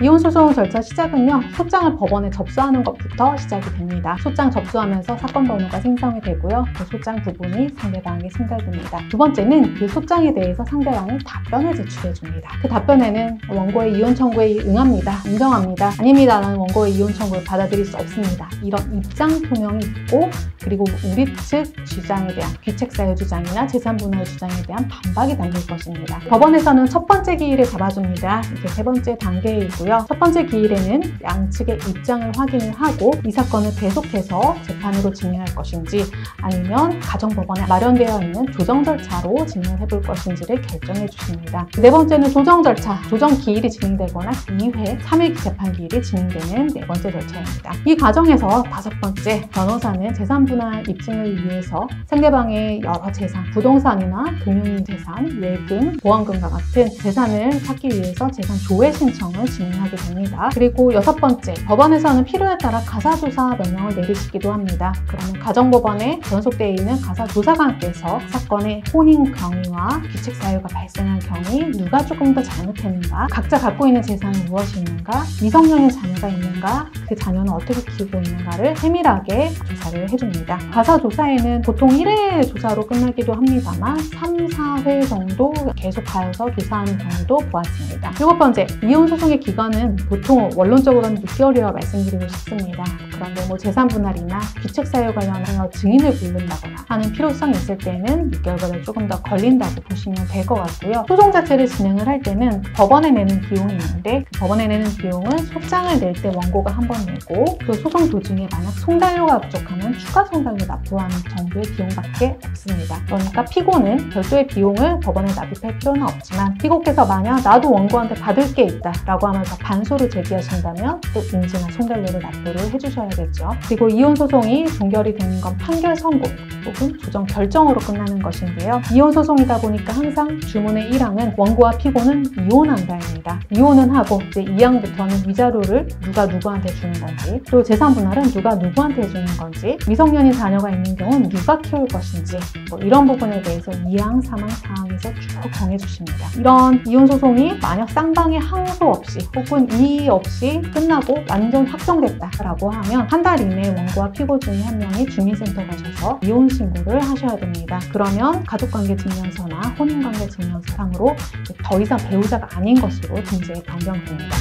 이혼 소송 절차 시작은요, 소장을 법원에 접수하는 것부터 시작이 됩니다. 소장 접수하면서 사건 번호가 생성이 되고요. 그 소장 부분이 상대방에게 전달됩니다. 두 번째는 그 소장에 대해서 상대방이 답변을 제출해 줍니다. 그 답변에는 원고의 이혼 청구에 응합니다, 인정합니다, 아닙니다라는 원고의 이혼 청구를 받아들일 수 없습니다. 이런 입장 표명이 있고, 그리고 우리 측 주장에 대한 귀책 사유 주장이나 재산 분할 주장에 대한 반박이 담길 것입니다. 법원에서는 첫 번째 기일을 잡아줍니다. 이게 세 번째 단계이고요. 첫 번째 기일에는 양측의 입장을 확인을 하고 이 사건을 계속해서 재판으로 진행할 것인지 아니면 가정법원에 마련되어 있는 조정 절차로 진행해 볼 것인지를 결정해 주십니다. 네 번째는 조정 절차, 조정 기일이 진행되거나 2회 3일 재판 기일이 진행되는 네 번째 절차입니다. 이 과정에서 다섯 번째, 변호사는 재산 분할 입증을 위해서 상대방의 여러 재산, 부동산이나 금융재산, 예금, 보험금과 같은 재산을 찾기 위해서 재산 조회 신청을 진행하게 됩니다. 그리고 여섯 번째, 법원에서는 필요에 따라 가사조사 명령을 내리시기도 합니다. 그러면 가정법원에 전속되어 있는 가사조사관께서 사건의 혼인 경위와 귀책 사유가 발생한 경위, 누가 조금 더 잘못했는가, 각자 갖고 있는 재산이 무엇이 있는가, 미성년의 자녀가 있는가, 그 자녀는 어떻게 키우고 있는가를 세밀하게 조사를 해줍니다. 가사조사에는 보통 1회 조사로 끝나기도 합니다만 3, 4회 정도 계속 가서 조사하는 경우도 보았습니다. 일곱 번째, 이혼 소송의 기간은 보통 원론적으로는 6개월이라고 말씀드리고 싶습니다. 그런데 재산 분할이나 귀책 사유 관련하여 증인을 부른다거나 하는 필요성이 있을 때는 6개월보다 조금 더 걸린다고 보시면 될 것 같고요. 소송 자체를 진행을 할 때는 법원에 내는 비용이 있는데 그 법원에 내는 비용은 소장을 낼 때 원고가 한 번 내고 또 소송 도중에 만약 송달료가 부족하면 추가 송달료 납부하는 정도의 비용밖에 없습니다. 그러니까 피고는 별도의 비용을 법원에 납입할 필요는 없지만 피고께서 만약 나도 원고한테 받을 게 있다 라고 하면서 반소를 제기하신다면 또 인지나 송달료를 납부를 해주셔야겠죠. 그리고 이혼 소송이 종결이 되는 건 판결 선고 혹은 조정 결정으로 끝나는 것인데요. 이혼 소송이다 보니까 항상 주문의 1항은 원고와 피고는 이혼한다입니다. 이혼은 하고 이제 2항부터는 위자료를 누가 누구한테 주는 건지, 또 재산 분할은 누가 누구한테 주는 건지, 미성년인 자녀가 있는 경우는 누가 키울 것인지 이런 부분에 대해서 2항, 3항, 4항에서 쭉 정해주십니다. 이런 이혼 소송이 만약 쌍방의 항소 없이 혹은 이의 없이 끝나고 완전 확정됐다라고 하면 한 달 이내에 원고와 피고 중에 한 명이 주민센터 가셔서 이혼 신고를 하셔야 됩니다. 그러면 가족관계증명서나 혼인관계증명서상으로 더 이상 배우자가 아닌 것으로 등재에 변경됩니다.